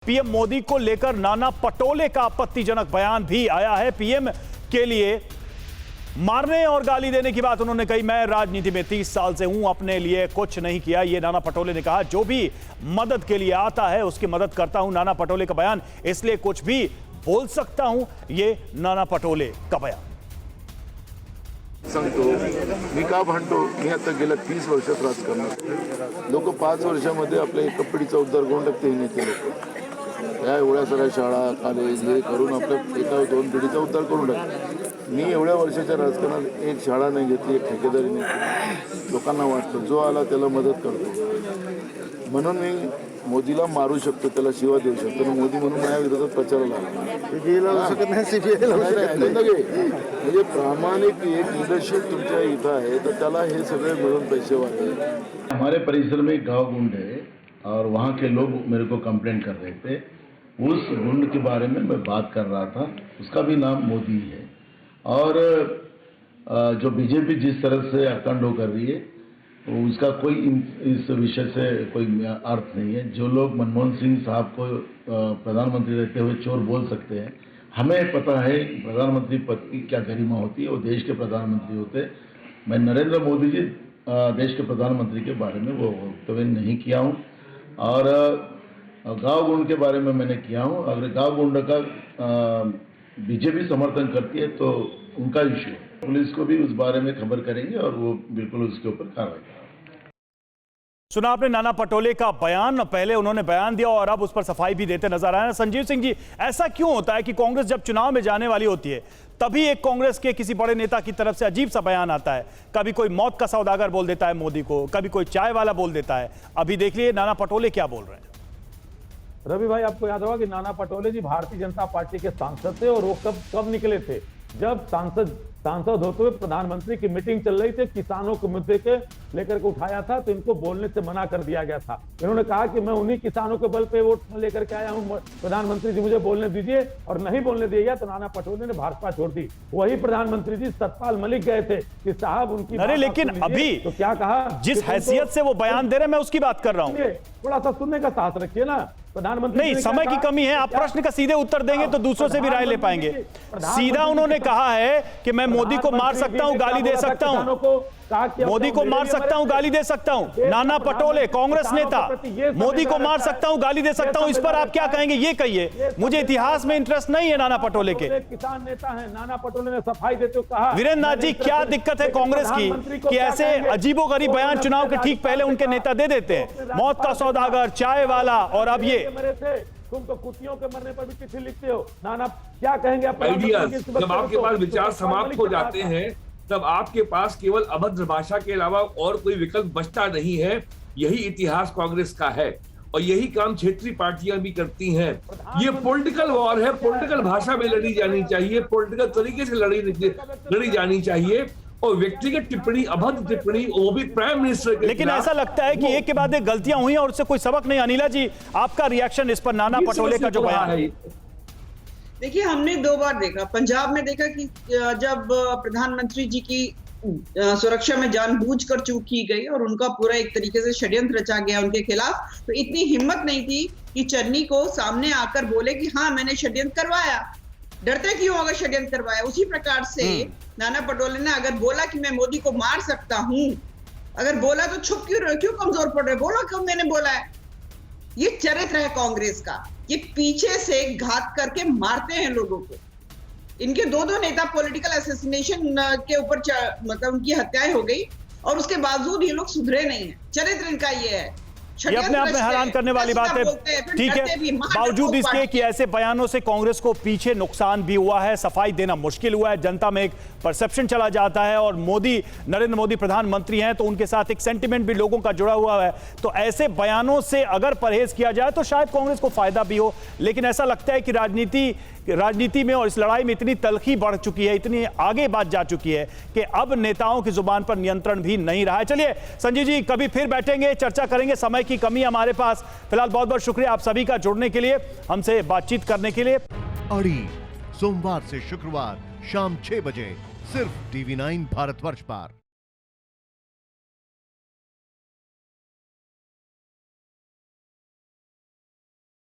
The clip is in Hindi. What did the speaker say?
पीएम मोदी को लेकर नाना पटोले का आपत्तिजनक बयान भी आया है। पीएम के लिए मारने और गाली देने की बात उन्होंने कही। मैं राजनीति में 30 साल से हूं, अपने लिए कुछ नहीं किया, ये नाना पटोले ने कहा। जो भी मदद के लिए आता है उसकी मदद करता हूं, नाना पटोले का बयान। इसलिए कुछ भी बोल सकता हूं, ये नाना पटोले का बयान। सांगतो मी का भांडतो, मी आता गेल्या 30 वर्षात राजकारणात लोक 5 वर्षामध्ये आपल्या एका पिढीचा उद्धार करून टाकते हे नेते लोक। या एवढ्या साऱ्या शाळा कॉलेज हे करून आपल्या एका 2 पिढीचा उद्धार करून टाकते। मी एवढ्या वर्षाच्या राजकारणात एक शाळा नाही घेतली, एक ठेकेदारी नाही केली। लोकांना वाटतं जो आला त्याला मदत करतो म्हणून मी मोदीला मारू शकतो, त्याला शिवा देऊ शकतो। मोदी म्हणून माझ्या विरोधात प्रचाराला म्हणजे प्रामाणिक एक लीडरशिप तुमच्या इथं आहे तर त्याला हे सगळे मिळून पैसे वाटते। हमारे परिसर में एक गांव गुंड है और वहाँ के लोग मेरे को कंप्लेंट कर रहे थे। उस गुंड के बारे में मैं बात कर रहा था, उसका भी नाम मोदी है। और जो बीजेपी जिस तरह से अखंड हो कर रही है उसका कोई इस विषय से कोई अर्थ नहीं है। जो लोग मनमोहन सिंह साहब को प्रधानमंत्री रहते हुए चोर बोल सकते हैं, हमें पता है प्रधानमंत्री पद की क्या गरिमा होती है, वो देश के प्रधानमंत्री होते। मैं नरेंद्र मोदी जी देश के प्रधानमंत्री के बारे में वो वक्तव्य नहीं किया हूँ। और गांव गुंड के बारे में मैंने किया हूँ। अगर गांव गुंड का बीजेपी समर्थन करती है तो उनका इश्यू, पुलिस को भी उस बारे में खबर करेंगे और वो बिल्कुल उसके ऊपर कार्रवाई करेंगे। सुना आपने नाना पटोले का बयान। पहले उन्होंने बयान दिया और अब उस पर सफाई भी देते नजर आए। संजीव सिंह जी, ऐसा क्यों होता है कि कांग्रेस जब चुनाव में जाने वाली होती है तभी एक कांग्रेस के किसी बड़े नेता की तरफ से अजीब सा बयान आता है? कभी कोई मौत का सौदागर बोल देता है मोदी को, कभी कोई चाय वाला बोल देता है। अभी देख लिए नाना पटोले क्या बोल रहे हैं। रवि भाई, आपको याद होगा कि नाना पटोले जी भारतीय जनता पार्टी के सांसद थे और वो कब निकले थे, जब सांसद होते हुए प्रधानमंत्री की मीटिंग चल रही थी, किसानों के मुद्दे के लेकर के उठाया था तो इनको बोलने से मना कर दिया गया था। इन्होंने कहा कि मैं उन्हीं किसानों के बल पे वोट लेकर के आया हूं, प्रधानमंत्री जी मुझे बोलने दीजिए, और नहीं बोलने दिया गया तो नाना पटोले ने भाजपा छोड़ दी। वही प्रधानमंत्री जी सतपाल मलिक गए थे कि साहब उनकी, अरे लेकिन अभी तो क्या कहा, जिस हैसियत से वो बयान दे रहे हैं मैं उसकी बात कर रहा हूं। थोड़ा सा सुनने का साहस रखिए ना। प्रधानमंत्री नहीं, समय की कमी है, आप प्रश्न का सीधे उत्तर देंगे तो दूसरों से भी राय ले पाएंगे। सीधा उन्होंने कहा है कि मैं मोदी को मार सकता हूं, गाली दे सकता हूं, मोदी को मार सकता हूं, गाली दे सकता हूं। नाना पटोले कांग्रेस नेता, मोदी को मार सकता हूं, गाली दे सकता हूं, इस पर आप क्या कहेंगे ये कहिए। मुझे इतिहास में इंटरेस्ट नहीं है नाना पटोले के। किसान नेता है नाना पटोले ने सफाई देते हुए कहा। वीरेंद्र नाथ जी, क्या दिक्कत है कांग्रेस की कि ऐसे अजीबोगरीब बयान चुनाव के ठीक पहले उनके नेता दे देते हैं? मौत का सौदागर, चाय वाला, और अब ये। तुम तो कुतियों के मरने पर भी चिट्ठी लिखते हो। नाना क्या कहेंगे आप? जब आपके पास विचार समाप्त हो जाते हैं तब आपके पास केवल अभद्र भाषा के अलावा और कोई विकल्प बचता नहीं है। यही इतिहास कांग्रेस का है और यही काम क्षेत्रीय पार्टियां भी करती हैं। ये पॉलिटिकल वॉर है, पॉलिटिकल भाषा में लड़ी जानी चाहिए, पॉलिटिकल तरीके से लड़ी जानी चाहिए। और व्यक्तिगत टिप्पणी, अभद्र टिप्पणी, वो भी प्राइम मिनिस्टर के। लेकिन ऐसा लगता है कि एक के बाद एक गलतियां हुई और उससे कोई सबक नहीं। अनिला जी, आपका रिएक्शन इस पर, नाना पटोले का जो बयान है। देखिए, हमने 2 बार देखा। पंजाब में देखा कि जब प्रधानमंत्री जी की सुरक्षा में जानबूझकर चूक की गई और उनका पूरा एक तरीके से षड्यंत्र रचा गया उनके खिलाफ, तो इतनी हिम्मत नहीं थी कि चन्नी को सामने आकर बोले कि हाँ मैंने षड्यंत्र करवाया। डरते क्यों अगर षड्यंत्र करवाया? उसी प्रकार से नाना पटोले ने अगर बोला कि मैं मोदी को मार सकता हूं, अगर बोला तो छुप क्यों कमजोर पड़ रहे? बोलो क्यों मैंने बोला है। ये चरित्र है कांग्रेस का, ये पीछे से घात करके मारते हैं लोगों को। इनके 2 नेता पॉलिटिकल असैसिनेशन के ऊपर मतलब उनकी हत्याएं हो गई और उसके बावजूद ये लोग सुधरे नहीं है। चरित्र इनका ये है। ये अपने आप में हैरान करने वाली बात है। ठीक है, बावजूद इसके कि ऐसे बयानों से कांग्रेस को पीछे नुकसान भी हुआ है, सफाई देना मुश्किल हुआ है, जनता में एक परसेप्शन चला जाता है और नरेंद्र मोदी प्रधानमंत्री हैं तो उनके साथ एक सेंटिमेंट भी लोगों का जुड़ा हुआ है। तो ऐसे बयानों से अगर परहेज किया जाए तो शायद कांग्रेस को फायदा भी हो। लेकिन ऐसा लगता है कि राजनीति में और इस लड़ाई में इतनी तलखी बढ़ चुकी है, इतनी आगे बात जा चुकी है कि अब नेताओं की जुबान पर नियंत्रण भी नहीं रहा है। चलिए संजीव जी, कभी फिर बैठेंगे, चर्चा करेंगे। समय की कमी हमारे पास। फिलहाल बहुत बहुत शुक्रिया आप सभी का जुड़ने के लिए, हमसे बातचीत करने के लिए। अड़ी सोमवार से शुक्रवार शाम 6 बजे सिर्फ TV9 भारतवर्ष पर।